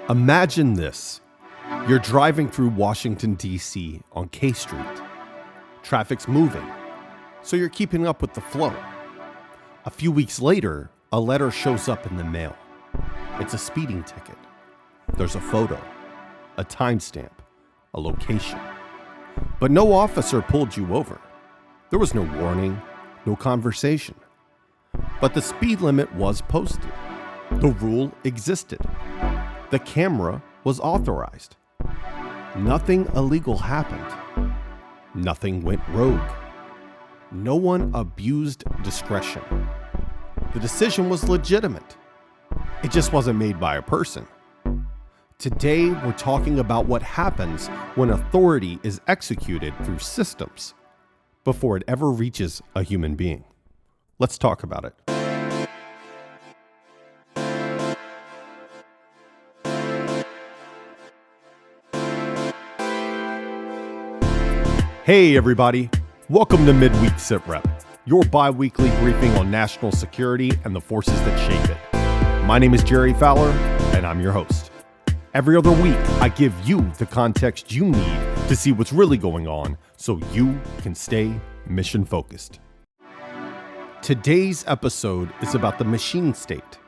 Imagine this. You're driving through Washington, D.C. on K Street. Traffic's moving, so you're keeping up with the flow. A few weeks later, a letter shows up in the mail. It's a speeding ticket. There's a photo, a timestamp, a location. But no officer pulled you over. There was no warning, no conversation. But the speed limit was posted. The rule existed. The camera was authorized. Nothing illegal happened. Nothing went rogue. No one abused discretion. The decision was legitimate. It just wasn't made by a person. Today, we're talking about what happens when authority is executed through systems before it ever reaches a human being. Let's talk about it. Hey everybody, welcome to Midweek Sitrep, your bi-weekly briefing on national security and the forces that shape it. My name is Jerry Fowler, and I'm your host. Every other week, I give you the context you need to see what's really going on so you can stay mission-focused. Today's episode is about the machine state.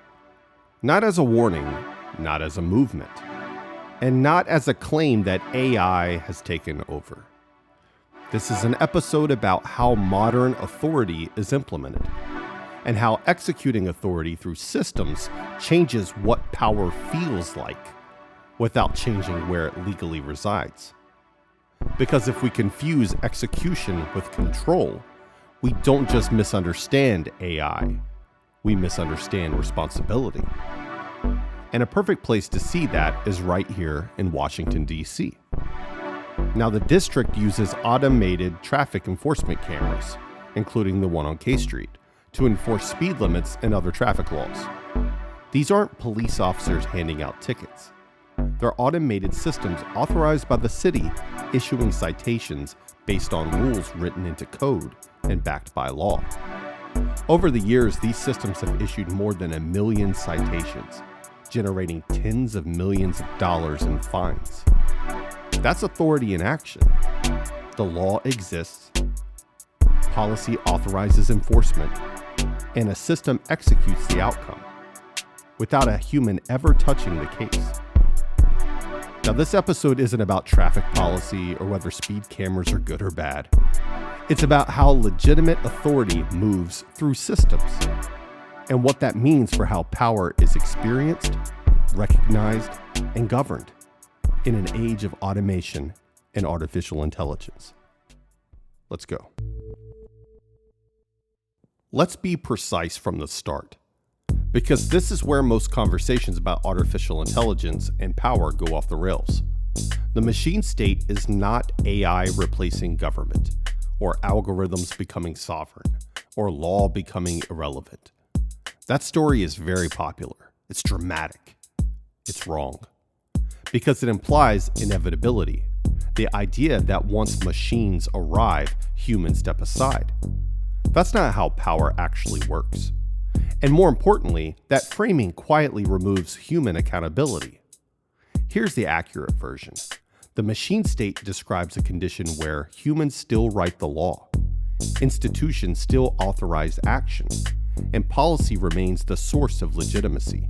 Not as a warning, not as a movement, and not as a claim that AI has taken over. This is an episode about how modern authority is implemented and how executing authority through systems changes what power feels like without changing where it legally resides. Because if we confuse execution with control, we don't just misunderstand AI, we misunderstand responsibility. And a perfect place to see that is right here in Washington, D.C. Now, the district uses automated traffic enforcement cameras, including the one on K Street, to enforce speed limits and other traffic laws. These aren't police officers handing out tickets. They're automated systems authorized by the city, issuing citations based on rules written into code and backed by law. Over the years, these systems have issued more than 1 million citations, generating tens of millions of dollars in fines. That's authority in action. The law exists, policy authorizes enforcement, and a system executes the outcome without a human ever touching the case. Now, this episode isn't about traffic policy or whether speed cameras are good or bad. It's about how legitimate authority moves through systems and what that means for how power is experienced, recognized, and governed in an age of automation and artificial intelligence. Let's go. Let's be precise from the start, because this is where most conversations about artificial intelligence and power go off the rails. The machine state is not AI replacing government, or algorithms becoming sovereign, or law becoming irrelevant. That story is very popular. It's dramatic. It's wrong. Because it implies inevitability, the idea that once machines arrive, humans step aside. That's not how power actually works. And more importantly, that framing quietly removes human accountability. Here's the accurate version. The machine state describes a condition where humans still write the law, institutions still authorize action, and policy remains the source of legitimacy.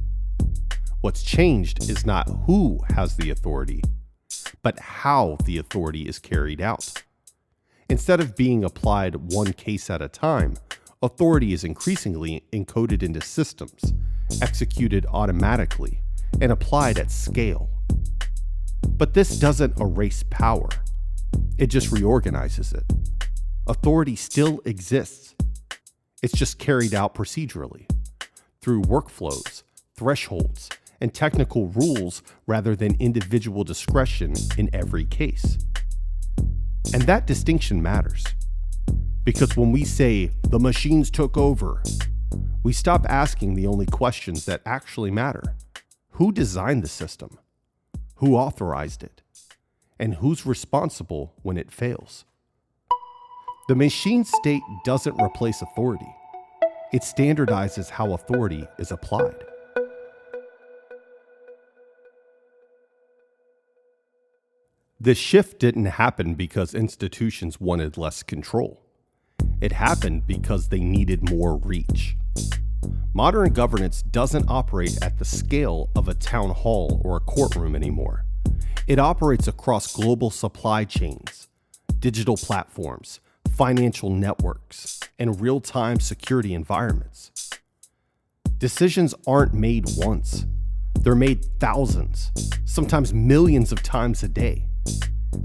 What's changed is not who has the authority, but how the authority is carried out. Instead of being applied one case at a time, authority is increasingly encoded into systems, executed automatically, and applied at scale. But this doesn't erase power. It just reorganizes it. Authority still exists. It's just carried out procedurally, through workflows, thresholds, and technical rules rather than individual discretion in every case. And that distinction matters. Because when we say, the machines took over, we stop asking the only questions that actually matter. Who designed the system? Who authorized it? And who's responsible when it fails? The machine state doesn't replace authority. It standardizes how authority is applied. This shift didn't happen because institutions wanted less control. It happened because they needed more reach. Modern governance doesn't operate at the scale of a town hall or a courtroom anymore. It operates across global supply chains, digital platforms, financial networks, and real-time security environments. Decisions aren't made once. They're made thousands, sometimes millions of times a day.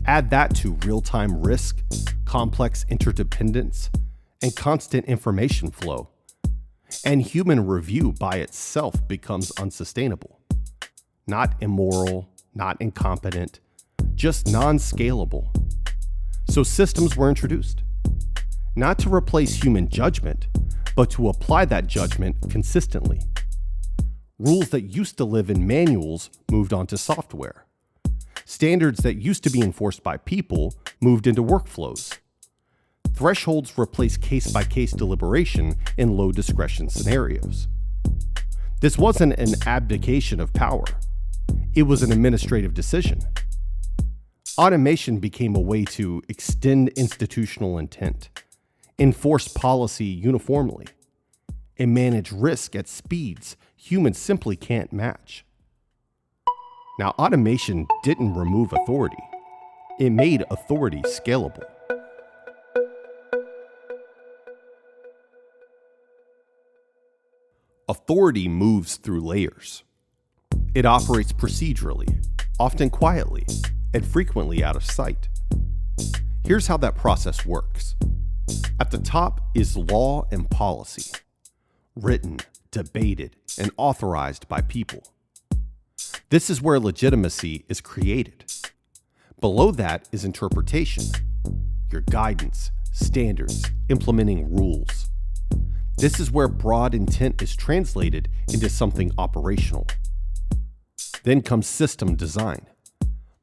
Add that to real-time risk, complex interdependence, and constant information flow, and human review by itself becomes unsustainable. Not immoral, not incompetent, just non-scalable. So systems were introduced, not to replace human judgment, but to apply that judgment consistently. Rules that used to live in manuals moved onto software. Standards that used to be enforced by people moved into workflows. Thresholds replace case-by-case deliberation in low-discretion scenarios. This wasn't an abdication of power. It was an administrative decision. Automation became a way to extend institutional intent, enforce policy uniformly, and manage risk at speeds humans simply can't match. Now, automation didn't remove authority. It made authority scalable. Authority moves through layers. It operates procedurally, often quietly, and frequently out of sight. Here's how that process works. At the top is law and policy, written, debated, and authorized by people. This is where legitimacy is created. Below that is interpretation, your guidance, standards, implementing rules. This is where broad intent is translated into something operational. Then comes system design,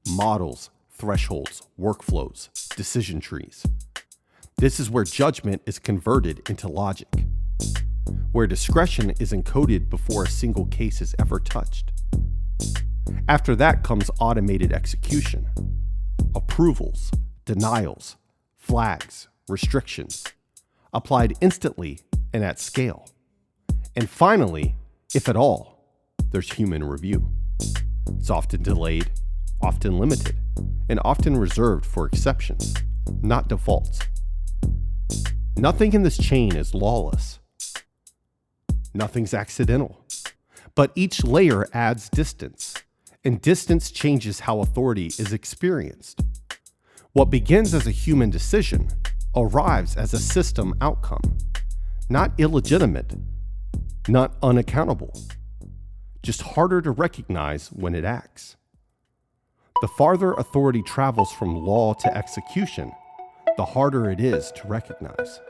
models, thresholds, workflows, decision trees. This is where judgment is converted into logic, where discretion is encoded before a single case is ever touched. After that comes automated execution, approvals, denials, flags, restrictions, applied instantly and at scale. And finally, if at all, there's human review. It's often delayed, often limited, and often reserved for exceptions, not defaults. Nothing in this chain is lawless. Nothing's accidental. But each layer adds distance, and distance changes how authority is experienced. What begins as a human decision arrives as a system outcome, not illegitimate, not unaccountable, just harder to recognize when it acts. The farther authority travels from law to execution, the harder it is to recognize.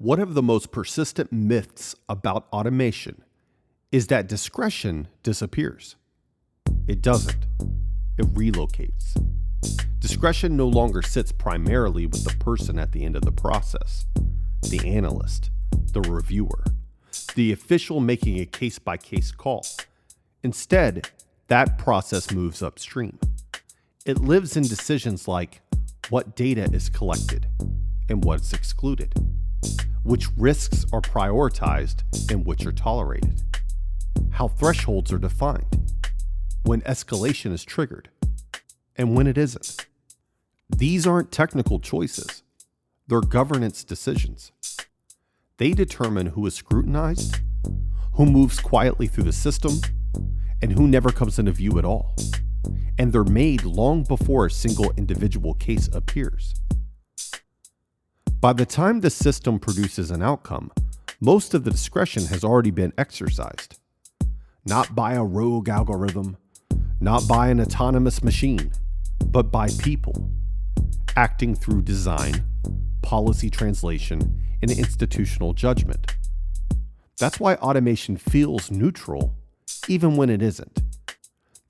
One of the most persistent myths about automation is that discretion disappears. It doesn't. It relocates. Discretion no longer sits primarily with the person at the end of the process, the analyst, the reviewer, the official making a case-by-case call. Instead, that process moves upstream. It lives in decisions like what data is collected and what is excluded, which risks are prioritized and which are tolerated, how thresholds are defined, when escalation is triggered, and when it isn't. These aren't technical choices. They're governance decisions. They determine who is scrutinized, who moves quietly through the system, and who never comes into view at all. And they're made long before a single individual case appears. By the time the system produces an outcome, most of the discretion has already been exercised. Not by a rogue algorithm, not by an autonomous machine, but by people, acting through design, policy translation, and institutional judgment. That's why automation feels neutral, even when it isn't.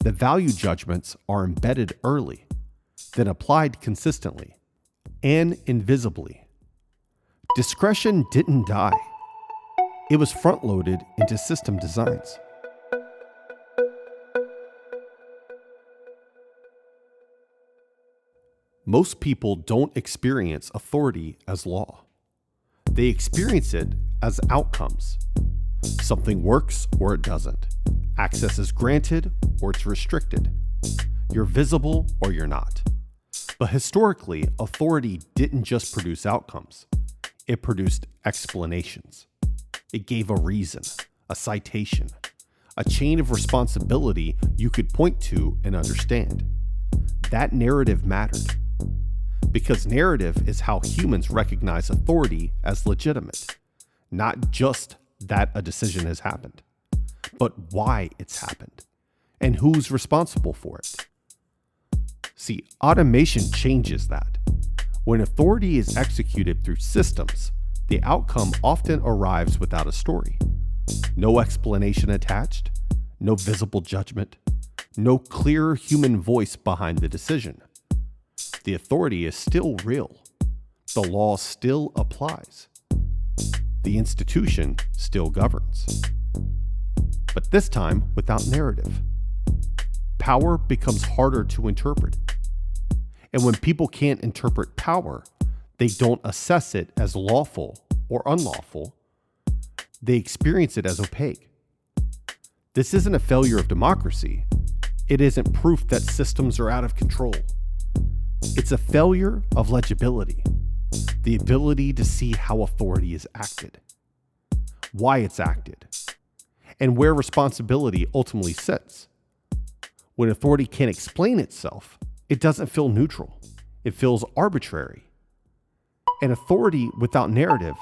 The value judgments are embedded early, then applied consistently, and invisibly. Discretion didn't die. It was front-loaded into system designs. most people don't experience authority as law. They experience it as outcomes. Something works or it doesn't. Access is granted or it's restricted. You're visible or you're not. But historically, authority didn't just produce outcomes. It produced explanations. It gave a reason, a citation, a chain of responsibility you could point to and understand. That narrative mattered. Because narrative is how humans recognize authority as legitimate. Not just that a decision has happened, but why it's happened and who's responsible for it. See, automation changes that. When authority is executed through systems, the outcome often arrives without a story. No explanation attached, no visible judgment, no clear human voice behind the decision. The authority is still real. The law still applies. The institution still governs. But this time without narrative. Power becomes harder to interpret. And when people can't interpret power, they don't assess it as lawful or unlawful. They experience it as opaque. This isn't a failure of democracy. It isn't proof that systems are out of control. It's a failure of legibility, the ability to see how authority is acted, why it's acted, and where responsibility ultimately sits. When authority can't explain itself, it doesn't feel neutral. It feels arbitrary. And authority without narrative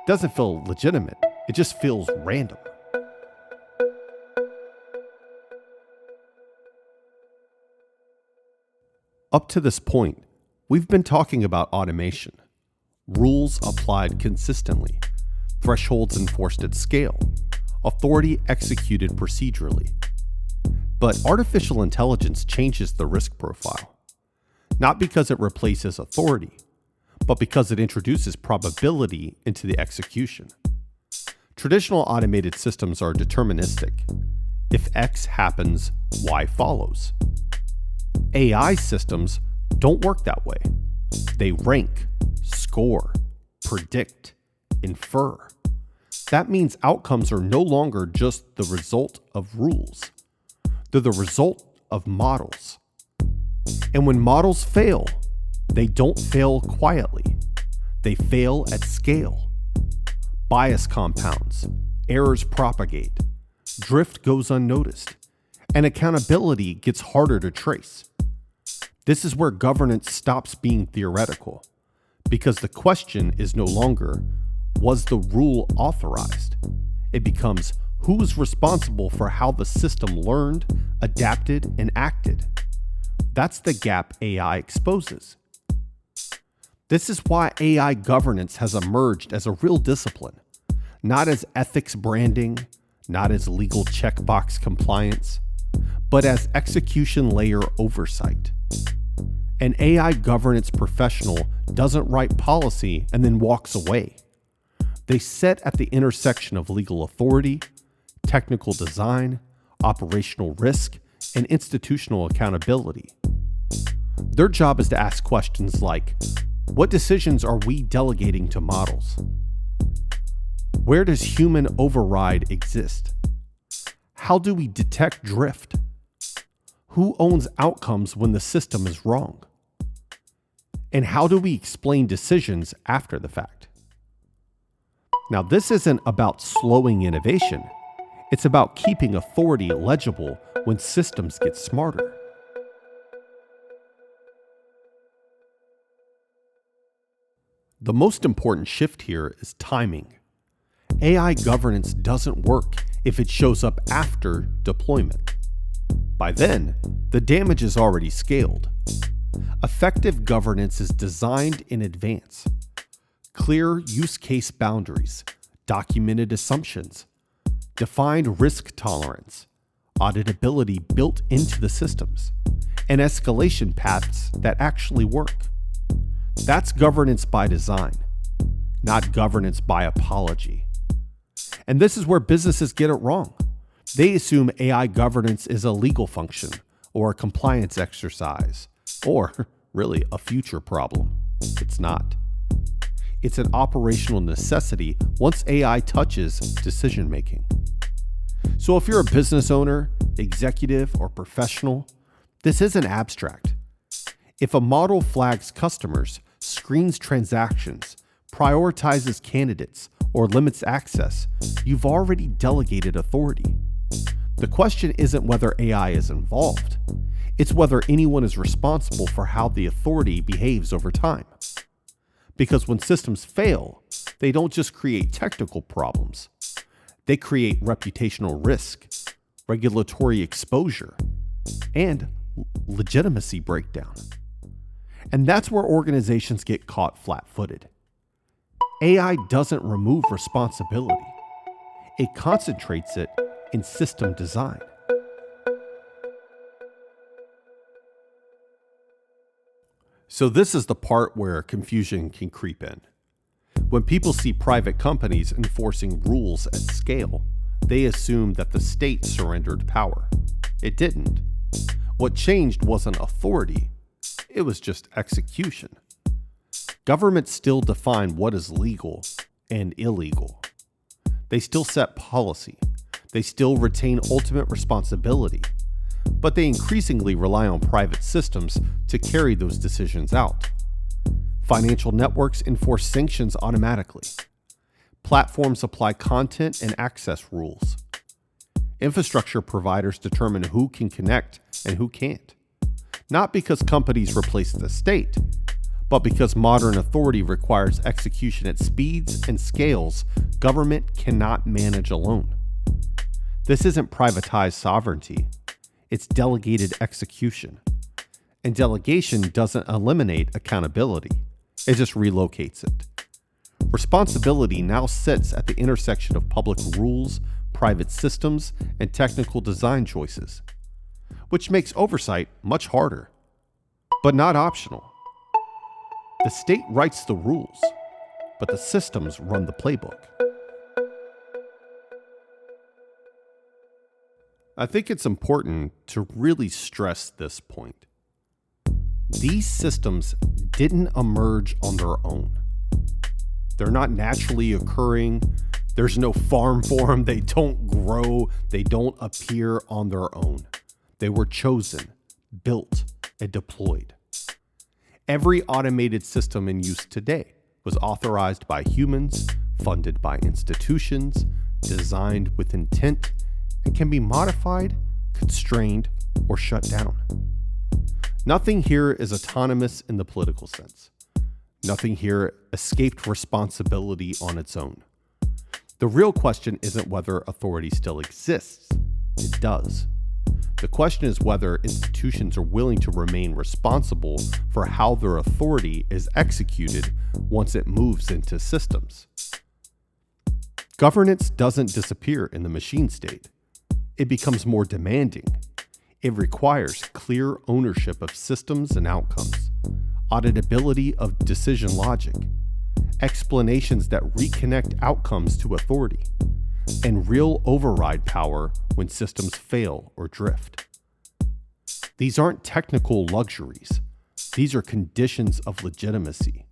doesn't feel legitimate. It just feels random. Up to this point, we've been talking about automation, rules applied consistently, thresholds enforced at scale, authority executed procedurally. But artificial intelligence changes the risk profile, not because it replaces authority, but because it introduces probability into the execution. Traditional automated systems are deterministic. If X happens, Y follows. AI systems don't work that way. They rank, score, predict, infer. That means outcomes are no longer just the result of rules. They're the result of models. And when models fail, they don't fail quietly. They fail at scale. Bias compounds, errors propagate, drift goes unnoticed, and accountability gets harder to trace. This is where governance stops being theoretical, because the question is no longer, was the rule authorized? It becomes, who's responsible for how the system learned, adapted, and acted? That's the gap AI exposes. This is why AI governance has emerged as a real discipline, not as ethics branding, not as legal checkbox compliance, but as execution layer oversight. An AI governance professional doesn't write policy and then walks away. They sit at the intersection of legal authority, technical design, operational risk, and institutional accountability. Their job is to ask questions like, what decisions are we delegating to models? Where does human override exist? How do we detect drift? Who owns outcomes when the system is wrong? And how do we explain decisions after the fact? Now, this isn't about slowing innovation. It's about keeping authority legible when systems get smarter. The most important shift here is timing. AI governance doesn't work if it shows up after deployment. By then, the damage is already scaled. Effective governance is designed in advance. Clear use case boundaries, documented assumptions, defined risk tolerance, auditability built into the systems, and escalation paths that actually work. That's governance by design, not governance by apology. And this is where businesses get it wrong. They assume AI governance is a legal function or a compliance exercise or really a future problem. It's not. It's an operational necessity once AI touches decision making. So if you're a business owner, executive, or professional, this isn't abstract. If a model flags customers, screens transactions, prioritizes candidates, or limits access, you've already delegated authority. The question isn't whether AI is involved. It's whether anyone is responsible for how the authority behaves over time. Because when systems fail, they don't just create technical problems. They create reputational risk, regulatory exposure, and legitimacy breakdown. And that's where organizations get caught flat-footed. AI doesn't remove responsibility. It concentrates it in system design. So this is the part where confusion can creep in. When people see private companies enforcing rules at scale, they assume that the state surrendered power. It didn't. What changed wasn't authority, it was just execution. Governments still define what is legal and illegal. They still set policy. They still retain ultimate responsibility. But they increasingly rely on private systems to carry those decisions out. Financial networks enforce sanctions automatically. Platforms apply content and access rules. Infrastructure providers determine who can connect and who can't. Not because companies replace the state, but because modern authority requires execution at speeds and scales government cannot manage alone. This isn't privatized sovereignty. It's delegated execution. And delegation doesn't eliminate accountability. It just relocates it. Responsibility now sits at the intersection of public rules, private systems, and technical design choices, which makes oversight much harder, but not optional. The state writes the rules, but the systems run the playbook. I think it's important to really stress this point. These systems didn't emerge on their own. They're not naturally occurring. There's no farm for them. They don't grow. They don't appear on their own. They were chosen, built, and deployed. Every automated system in use today was authorized by humans, funded by institutions, designed with intent, and can be modified, constrained, or shut down. Nothing here is autonomous in the political sense. Nothing here escaped responsibility on its own. The real question isn't whether authority still exists. It does. The question is whether institutions are willing to remain responsible for how their authority is executed once it moves into systems. Governance doesn't disappear in the machine state. It becomes more demanding. It requires clear ownership of systems and outcomes, auditability of decision logic, explanations that reconnect outcomes to authority, and real override power when systems fail or drift. These aren't technical luxuries. These are conditions of legitimacy.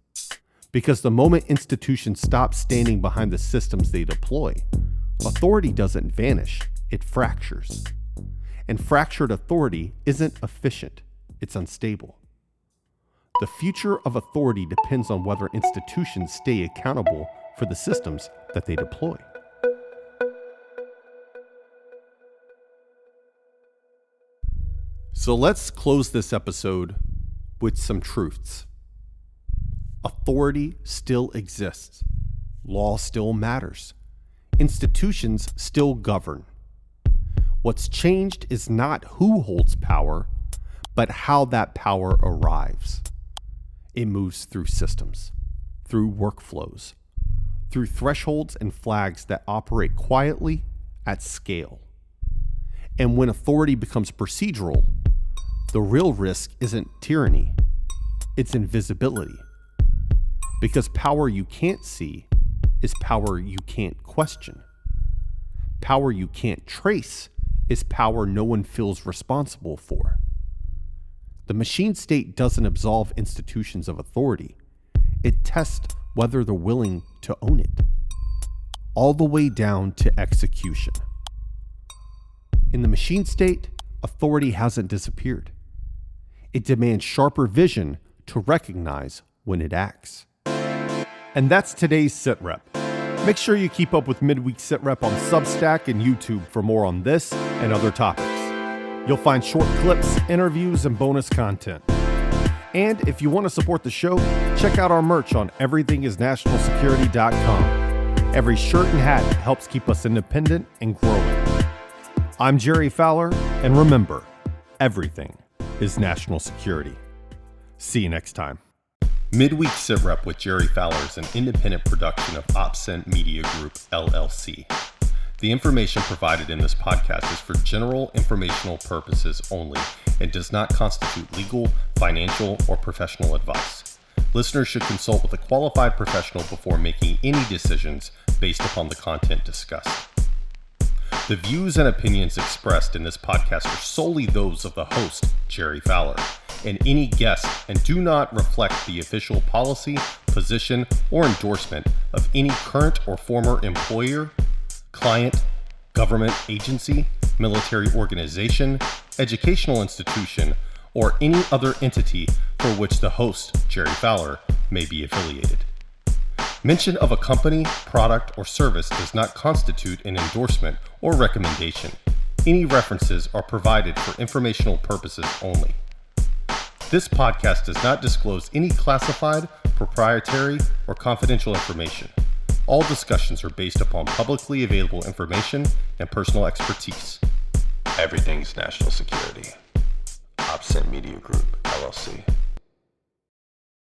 Because the moment institutions stop standing behind the systems they deploy, authority doesn't vanish, it fractures. And fractured authority isn't efficient, it's unstable. The future of authority depends on whether institutions stay accountable for the systems that they deploy. So let's close this episode with some truths. Authority still exists. Law still matters. Institutions still govern. What's changed is not who holds power, but how that power arrives. It moves through systems, through workflows, through thresholds and flags that operate quietly at scale. And when authority becomes procedural, the real risk isn't tyranny, it's invisibility. Because power you can't see is power you can't question. Power you can't trace is power no one feels responsible for. The machine state doesn't absolve institutions of authority. It tests whether they're willing to own it, all the way down to execution. In the machine state, authority hasn't disappeared. It demands sharper vision to recognize when it acts. And that's today's Sitrep. Make sure you keep up with Midweek Sitrep on Substack and YouTube for more on this and other topics. You'll find short clips, interviews, and bonus content. And if you want to support the show, check out our merch on everythingisnationalsecurity.com. Every shirt and hat helps keep us independent and growing. I'm Jerry Fowler, and remember, everything is national security. See you next time. Midweek Sitrep with Jerry Fowler is an independent production of Upstream Media Group, LLC. The information provided in this podcast is for general informational purposes only and does not constitute legal, financial, or professional advice. Listeners should consult with a qualified professional before making any decisions based upon the content discussed. The views and opinions expressed in this podcast are solely those of the host, Jerry Fowler, and any guest, and do not reflect the official policy, position, or endorsement of any current or former employer, client, government agency, military organization, educational institution, or any other entity for which the host, Jerry Fowler, may be affiliated. Mention of a company, product, or service does not constitute an endorsement or recommendation. Any references are provided for informational purposes only. This podcast does not disclose any classified, proprietary, or confidential information. All discussions are based upon publicly available information and personal expertise. Everything's national security. Upstream Media Group, LLC.